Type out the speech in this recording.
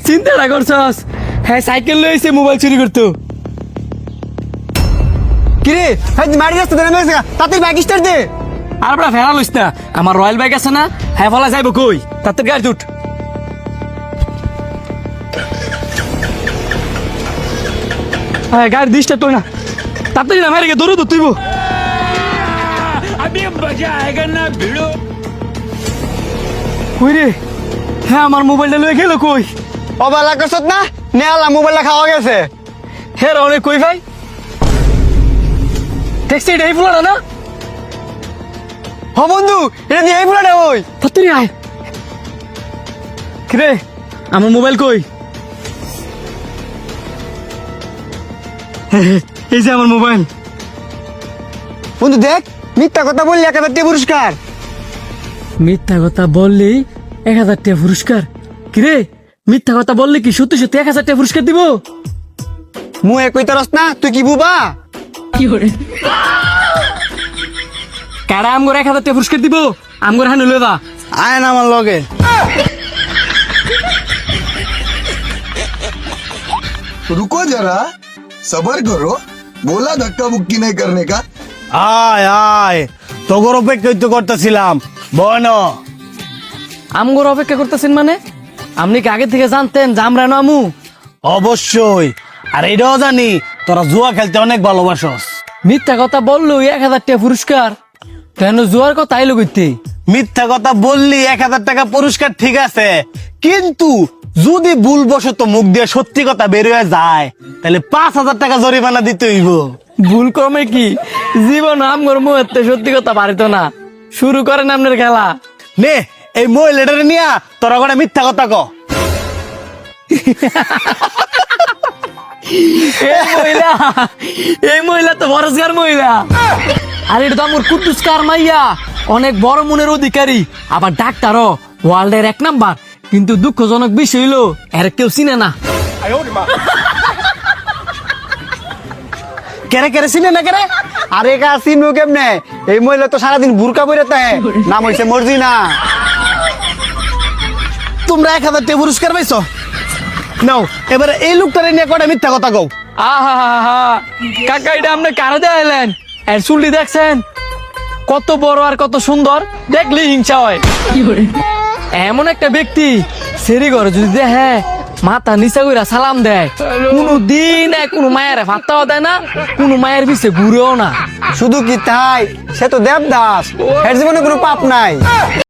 চিন্তাটা করছস? হ্যাঁ, সাইকেল লইছে মোবাইল চুরি করতো। কিরে ভাই মারি যাচ্ছে তাতে ব্যাগ স্টার্ট দে। আর বড় ফেরা লইস না, আমার রয়্যাল বাইক আছে না, হ্যাঁ ফলা যাইব কই, তাতে গাড়ি উঠ। হ্যাঁ গাড়ি দিস তুই না, তাড়াতাড়ি না, মেরে দৌড়ো তো তুইব। কই রে? হ্যাঁ আমার মোবাইলটা লয়ে গেল কই? অবালা করছত না, নেয়ালা মোবাইলটা খাওয়া গেছে। হ্যাঁ অনেক কই ভাই, ট্যাক্সি এই ফুলাটা না? হ বন্ধু, এটা দিয়ে এই ফুলাটা ওই। তাড়াতাড়ি আয়। কিরে আমার মোবাইল কই? এই যে আমার মোবাইল। বন্ধু দেখ, মিথ্যা কথা বললি 1000 টাকা পুরস্কার। মিথ্যা কথা বললি 1000 টাকা পুরস্কার? কিরে মিথ্যা কথা বললি কি সত্যি সত্যি 1000 টাকা পুরস্কার দিব? মুয়ে কইতারস না, তুই কি বুবা? কারা আমগর 1000 টাকা পুরস্কার দিব? আমগর হানু লইবা আয় না আমার লগে। रुको जरा सबर करो बोला धक्का मुक्की नहीं करने का। আয় আয়, তোর অপেক্ষাই তো করতেছিলাম। বন আমগর অপেক্ষা করতেছেন মানে? আপনি কি আগে থেকে জানতেন যে আমরা নামু? অবশ্যই, আর এটাও জানি তোরা জুয়া খেলতে অনেক ভালোবাসস। মিথ্যা কথা বললো 1000 টাকা পুরস্কার, কেন জুয়ার কথা আইলো কইতে? মিথ্যা কথা বললি 1000 টাকা পুরস্কার ঠিক আছে, কিন্তু যদি ভুলবশত মুখ দিয়ে সত্যি কথা বের হয়ে যায় তাহলে 5000 টাকা জরিমানা দিতে হইব। ভুল কমে কি জীবন আমগর মুহূর্তে সত্যি কথা পারিত না। শুরু করেন আপনার খেলা। নে এই মহিলাটারে নিয়া তোরা করে মিথ্যা কথা ক। এই মহিলা তো বরজগার মহিলা। আর এটা তো আমার কুদ্দুসকার মাইয়া, অনেক বড় মনের অধিকারী, আবার ডাক্তারও, ওয়ার্ল্ডের 1 নাম্বার। কিন্তু দুঃখজনক বিষয় হইলো এর কেউ চিনে না। কেরে কেরে চিনে না কেরে? আরে কা চিনু কেমনে? এই মহিলা তো সারাদিন বুরকা পরে থাকে, নাম হইছে মর্জিনা। তোমরা 1000 টাকা পুরস্কার পাইছো, নাও এবারে এই লোকটারে নিয়ে কটা মিথ্যা কথা কও। আহা কাকা, এটা আপনি কারে দেখাইলেন? এর চুলটি দেখছেন কত বড় আর কত সুন্দর, দেখলে হিংসা হয়। এমন একটা ব্যক্তি সেরি ঘরে যদি দেখে মাথা নিচা কইরা সালাম দেয়, কোনো দিন কোনো মায়ের ভাত্তাও দেয় না, কোনো মায়ের পিছে ঘুরেও না। শুধু কি তাই, সে তো দেবদাস, এর জীবনে কোনো পাপ নাই।